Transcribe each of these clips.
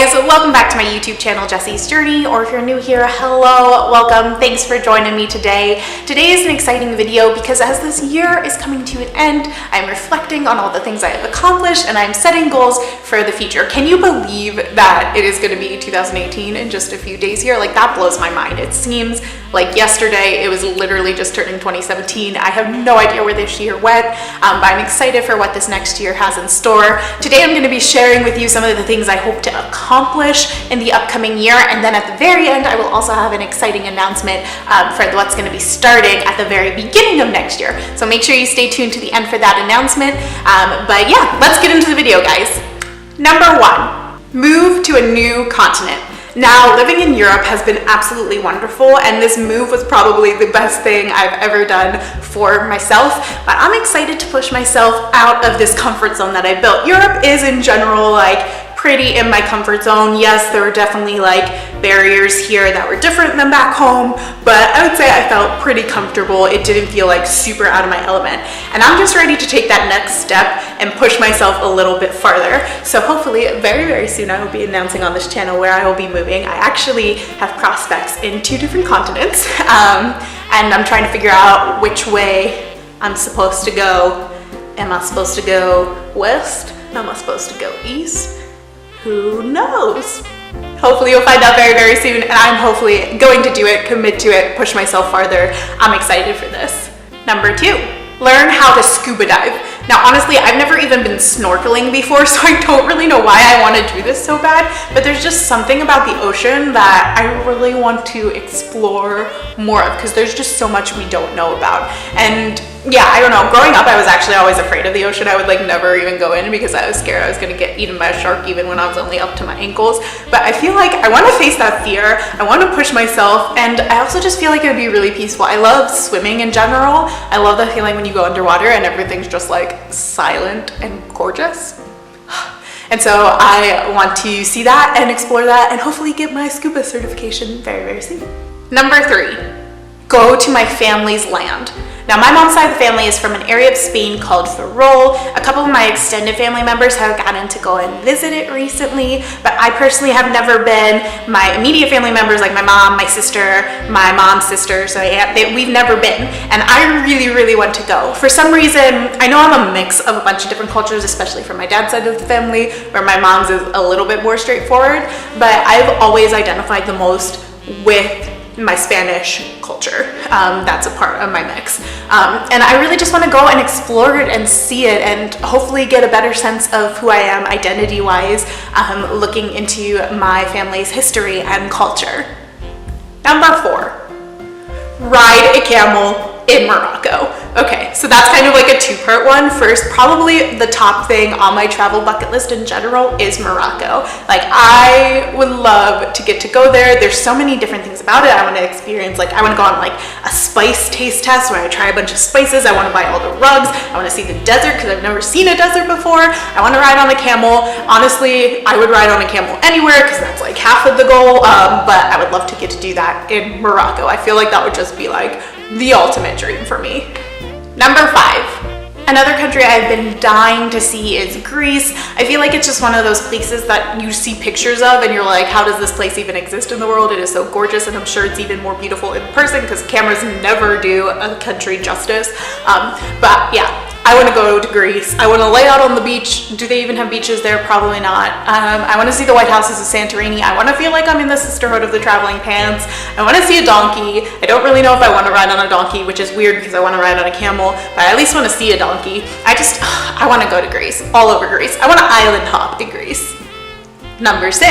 guys, welcome back to my YouTube channel, Jessi's Journey, or if you're new here, hello, welcome, thanks for joining me today. Today is an exciting video because as this year is coming to an end, I'm reflecting on all the things I have accomplished and I'm setting goals for the future. Can you believe that it is going to be 2018 in just a few days here? Like, that blows my mind. It seems like yesterday, it was literally just turning 2017. I have no idea where this year went, but I'm excited for what this next year has in store. Today, I'm going to be sharing with you some of the things I hope to accomplish in the upcoming year, and then at the very end, I will also have an exciting announcement for what's going to be starting at the very beginning of next year. So make sure you stay tuned to the end for that announcement. But yeah, let's get into the video, guys. Number 1, move to a new continent. Now, living in Europe has been absolutely wonderful, and this move was probably the best thing I've ever done for myself, but I'm excited to push myself out of this comfort zone that I built. Europe is in general pretty in my comfort zone. Yes, there were definitely barriers here that were different than back home, but I would say I felt pretty comfortable. It didn't feel super out of my element, and I'm just ready to take that next step and push myself a little bit farther. So hopefully very, very soon I will be announcing on this channel where I will be moving. I actually have prospects in 2 different continents, and I'm trying to figure out which way I'm supposed to go. Am I supposed to go west? Am I supposed to go east? Who knows? Hopefully you'll find out very, very soon, and I'm hopefully going to do it, commit to it, push myself farther. I'm excited for this. Number 2, learn how to scuba dive. Now, honestly, I've never even been snorkeling before, so I don't really know why I want to do this so bad, but there's just something about the ocean that I really want to explore more of, because there's just so much we don't know about. And yeah, I don't know, growing up I was actually always afraid of the ocean. I would never even go in because I was scared I was going to get eaten by a shark even when I was only up to my ankles. But I feel like I want to face that fear, I want to push myself, and I also just feel like it would be really peaceful. I love swimming in general. I love the feeling when you go underwater and everything's just silent and gorgeous. And so I want to see that and explore that and hopefully get my scuba certification very, very soon. Number 3, go to my family's land. Now, my mom's side of the family is from an area of Spain called Ferrol. A couple of my extended family members have gotten to go and visit it recently, but I personally have never been. My immediate family members, like my mom, my sister, my mom's sister, so we've never been, and I really, really want to go. For some reason, I know I'm a mix of a bunch of different cultures, especially from my dad's side of the family, where my mom's is a little bit more straightforward, but I've always identified the most with my Spanish culture. That's a part of my mix, and I really just want to go and explore it and see it and hopefully get a better sense of who I am identity wise, looking into my family's history and culture. Number 4, ride a camel in Morocco. Okay, so that's kind of a 2-part one. First, probably the top thing on my travel bucket list in general is Morocco. I would love to get to go there. There's so many different things about it I want to experience. I want to go on a spice taste test where I try a bunch of spices. I want to buy all the rugs. I want to see the desert because I've never seen a desert before. I want to ride on a camel. Honestly, I would ride on a camel anywhere because that's half of the goal, but I would love to get to do that in Morocco. I feel that would just be the ultimate dream for me. Number 5, another country I've been dying to see is Greece. I feel it's just one of those places that you see pictures of and you're how does this place even exist in the world? It is so gorgeous, and I'm sure it's even more beautiful in person because cameras never do a country justice. But yeah, I want to go to Greece. I want to lay out on the beach. Do they even have beaches there? Probably not. I want to see the White Houses of Santorini. I want to feel I'm in the sisterhood of the traveling pants. I want to see a donkey. I don't really know if I want to ride on a donkey, which is weird because I want to ride on a camel, but I at least want to see a donkey. I want to go to Greece, all over Greece. I want to island hop in Greece. Number 6,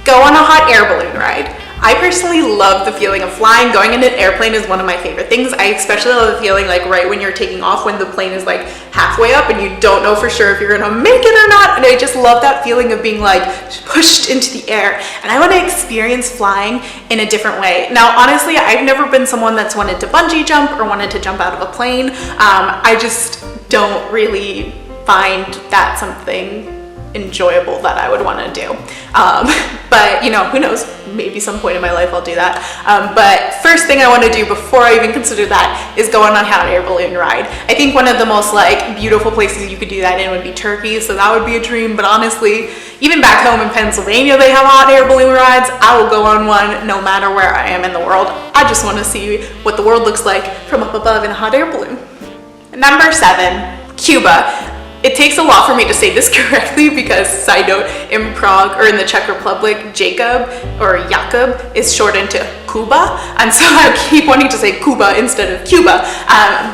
go on a hot air balloon ride. I personally love the feeling of flying. Going in an airplane is one of my favorite things. I especially love the feeling right when you're taking off, when the plane is halfway up and you don't know for sure if you're gonna make it or not. And I just love that feeling of being pushed into the air. And I want to experience flying in a different way. Now, honestly, I've never been someone that's wanted to bungee jump or wanted to jump out of a plane. I just don't really find that something enjoyable that I would want to do. But who knows, maybe some point in my life I'll do that. But first thing I want to do before I even consider that is go on a hot air balloon ride. I think one of the most beautiful places you could do that in would be Turkey, so that would be a dream. But honestly, Even back home in Pennsylvania, they have hot air balloon rides. I will go on one no matter where I am in the world. I just want to see what the world looks like from up above in a hot air balloon. Number 7, Cuba. It takes a lot for me to say this correctly because, side note, in Prague or in the Czech Republic, Jacob or Jakub is shortened to Cuba, and so I keep wanting to say Cuba instead of Cuba,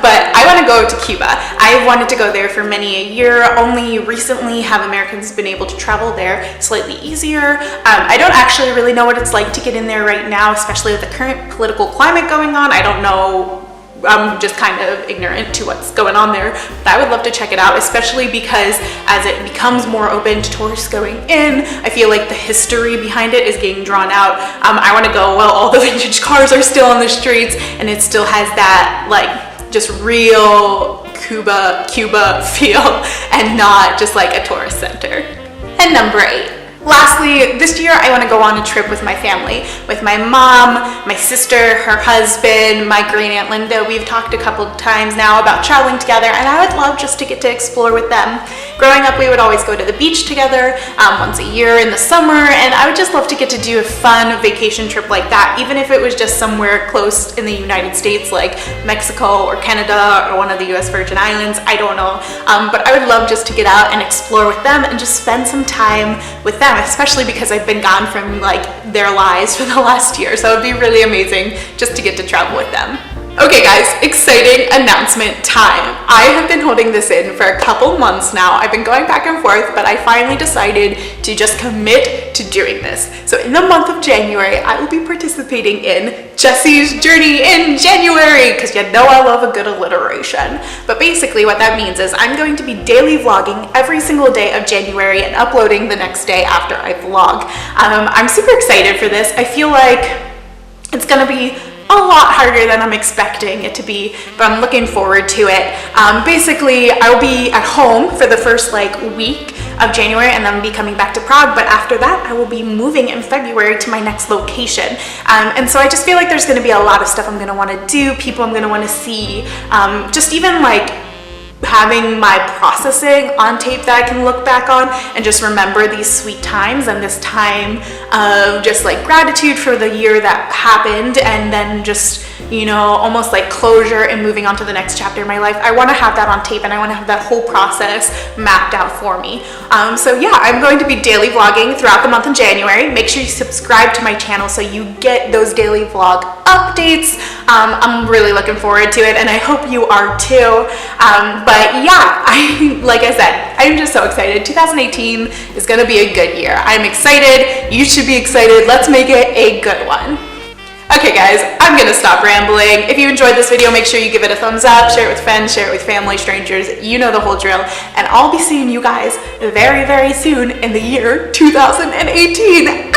but I want to go to Cuba. I wanted to go there for many a year. Only recently have Americans been able to travel there slightly easier. I don't actually really know what it's like to get in there right now, especially with the current political climate going on. I don't know. I'm just kind of ignorant to what's going on there, but I would love to check it out, especially because as it becomes more open to tourists going in, I feel like the history behind it is getting drawn out. I want to go while all the vintage cars are still on the streets and it still has that like just real Cuba feel and not just like a tourist center. And number 8. Lastly, this year I want to go on a trip with my family, with my mom, my sister, her husband, my great aunt Linda. We've talked a couple times now about traveling together, and I would love just to get to explore with them. Growing up, we would always go to the beach together once a year in the summer, and I would just love to get to do a fun vacation trip like that, even if it was just somewhere close in the United States like Mexico or Canada or one of the US Virgin Islands. I don't know, but I would love just to get out and explore with them and just spend some time with them, especially because I've been gone from like their lives for the last year, so it would be really amazing just to get to travel with them. Okay guys, exciting announcement time. I have been holding this in for a couple months now. I've been going back and forth, but I finally decided to just commit to doing this. So in the month of January, I will be participating in Jessi's Journey in January, because you know I love a good alliteration. But basically what that means is I'm going to be daily vlogging every single day of January and uploading the next day after I vlog. I'm super excited for this. I feel like it's gonna be a lot harder than I'm expecting it to be, but I'm looking forward to it. Basically, I'll be at home for the first like week of January and then be coming back to Prague, but after that I will be moving in February to my next location. And so I just feel like there's gonna be a lot of stuff I'm gonna wanna do, people I'm gonna wanna see, just even like having my processing on tape that I can look back on and just remember these sweet times and this time of just like gratitude for the year that happened, and then just, you know, almost like closure and moving on to the next chapter of my life. I want to have that on tape and I want to have that whole process mapped out for me. So yeah, I'm going to be daily vlogging throughout the month of January. Make sure you subscribe to my channel so you get those daily vlog updates. I'm really looking forward to it and I hope you are too. But yeah, like I said, I'm just so excited. 2018 is gonna be a good year. I'm excited, you should be excited. Let's make it a good one. Okay guys, I'm gonna stop rambling. If you enjoyed this video, make sure you give it a thumbs up, share it with friends, share it with family, strangers, you know the whole drill. And I'll be seeing you guys very, very soon in the year 2018.